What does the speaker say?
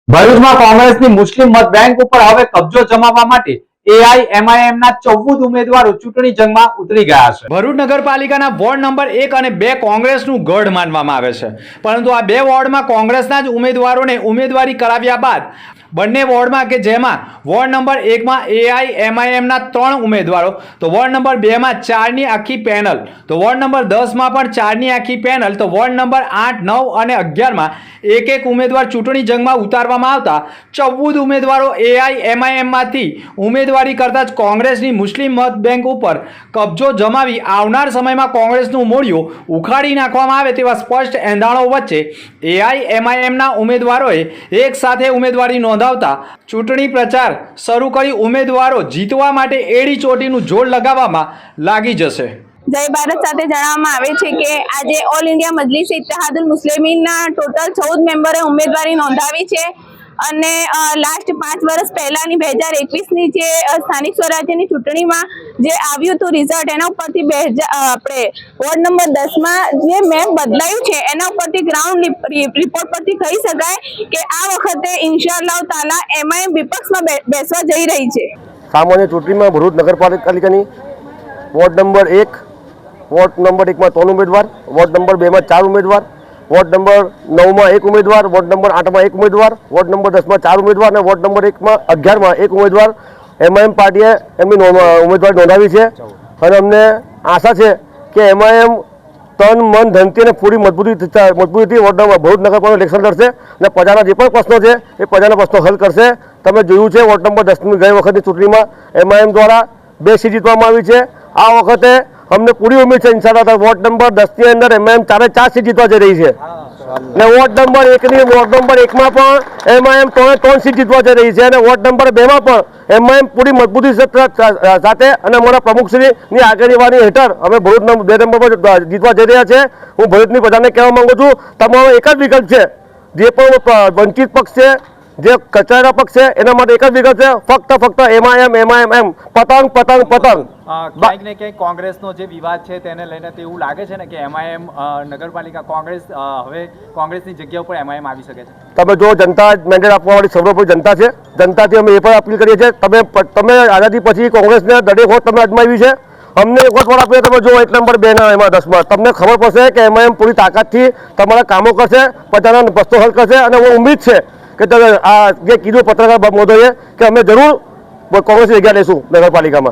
ભરૂચમાં કોંગ્રેસની મુસ્લિમ મત બેંક ઉપર હવે કબજો જમાવવા માટે એઆઈએમઆઈએમ ના 14 ઉમેદવારો ચૂંટણી જંગમાં ઉતરી ગયા છે। ભરૂચ નગરપાલિકાના વોર્ડ નંબર 1 અને 2 કોંગ્રેસનું ગઢ માનવામાં આવે છે, પરંતુ આ બે વોર્ડમાં કોંગ્રેસના જ ઉમેદવારોને ઉમેદવારી કરાવ્યા બાદ બંને વોર્ડમાં કે જેમાં વોર્ડ નંબર 1 માં એઆઈએમઆઈએમ ના 3 ઉમેદવારો, તો વોર્ડ નંબર 2 માં 4 ની આખી પેનલ, તો વોર્ડ નંબર 10 માં પણ 4 ની આખી પેનલ, તો વોર્ડ નંબર 8, 9 અને 11 માં એક ઉમેદવાર ચૂંટણી જંગમાં ઉતારવામાં આવતા 14 ઉમેદવારો એઆઈએમઆઈએમ માંથી ઉમેદવારી કરતા જ કોંગ્રેસની મુસ્લિમ મત બેંક ઉપર કબજો જમાવી આવનાર સમયમાં કોંગ્રેસનું મૂળિયું ઉખાડી નાખવામાં આવે તેવા સ્પષ્ટ એંધાણો વચ્ચે એઆઈએમઆઈએમના ઉમેદવારોએ એક સાથે ઉમેદવારી નોંધાવતા ચૂંટણી પ્રચાર શરૂ કરી ઉમેદવારો જીતવા માટે એડી ચોટીનું જોર લગાવવામાં લાગી જશે। જય ભારત સાથે જણાવવામાં આવે છે કે આજે all India Majlis Ittehadul મુસ્લિમીનના total 14 મેમ્બરે ઉમેદવારી નોંધાવી છે અને લાસ્ટ 5 વર્ષ પહેલાની 2021ની જે સ્થાનિક સ્વરાજ્યની ચૂંટણીમાં જે આવ્યું હતું રિઝલ્ટ, એના ઉપરથી આપણે વોર્ડ નંબર 10માં જે મેપ બદલાયું છે એના ઉપરથી ગ્રાઉન્ડ રિપોર્ટ પરથી કહી શકાય કે આ વખતે ઇન્શાઅલ્લાહ તાલા એમઆઈએમ વિપક્ષમાં બેસવા જઈ રહી છે। સામાન્ય ચૂંટણીમાં ભરૂચ નગરપાલિકાની વોર્ડ નંબર 1 વોર્ડ નંબર 1 માં 3 ઉમેદવાર, વોર્ડ નંબર 2 માં 4 ઉમેદવાર, વોર્ડ નંબર 9 માં 1 ઉમેદવાર, વોર્ડ નંબર 8 માં 1 ઉમેદવાર, વોર્ડ નંબર 10 માં 4 ઉમેદવાર અને વોર્ડ નંબર 11 માં 1 ઉમેદવાર એમઆઈએમ પાર્ટીએ એમની ઉમેદવારી નોંધાવી છે અને અમને આશા છે કે એમઆઈએમ તન મન ધનથી અને પૂરી મજબૂતીથી વોર્ડ નંબર ભરૂચ નગરપાલિકાનું ઇલેક્શન લડશે અને પ્રજાના જે પણ પ્રશ્નો છે એ પ્રજાના પ્રશ્નો હલ કરશે। તમે જોયું છે વોર્ડ નંબર 10ની ગઈ વખતની ચૂંટણીમાં એમઆઈએમ દ્વારા 2 સીટ જીતવામાં આવી છે। આ વખતે અમને પૂરી ઉમ્મીદ છે ઇન્શાઅલ્લાહ વોર્ડ નંબર 10ની અંદર એમઆઈએમ 4 સીટ જીતવા જઈ રહી છે અને વોર્ડ નંબર 1માં પણ એમઆઈએમ 3 સીટ જીતવા જઈ રહી છે અને વોર્ડ નંબર 2માં પણ એમઆઈએમ પૂરી મજબૂતી સાથે અને અમારા પ્રમુખશ્રીની આગેવાની હેઠળ અમે ભરૂચ 2 નંબર પર જીતવા જઈ રહ્યા છે। હું ભરૂચની પ્રજાને કહેવા માંગુ છું, તમારો એક જ વિકલ્પ છે, જે પણ વંચિત પક્ષ છે, જે કચરાના પક્ષ છે, એના માટે એક જ વિકલ્પ છે, ફક્ત એમઆઈએમ પતંગ પતંગ પતંગ। ક્યાંક ને ક્યાંક કોંગ્રેસનો જે વિવાદ છે તેને લઈને તો એવું લાગે છે ને કે એમઆઈએમ નગરપાલિકા કોંગ્રેસ હવે કોંગ્રેસની જગ્યા ઉપર એમઆઈએમ આવી શકે છે। તમે જો જનતા મેન્ડેટ આપવાવાળી સર્વોપરી જનતા છે, જનતાથી અમે એ પણ અપીલ કરીએ છીએ, તમે આઝાદી પછી કોંગ્રેસને દરેક વખત તમે અજમાવી છે, અમને એક વખત આપીએ। તમે જો 1 નંબર 2 ના એમાં 10માં તમને ખબર પડશે કે એમઆઈએમ પૂરી તાકાતથી તમારા કામો કરશે, પ્રજાના પ્રશ્નો હલ કરશે અને હું ઉમ્મીદ છે કે તમે આ જે કીધું પત્રકાર મહોદયે કે અમે જરૂર કોંગ્રેસની જગ્યા લઈશું નગરપાલિકામાં।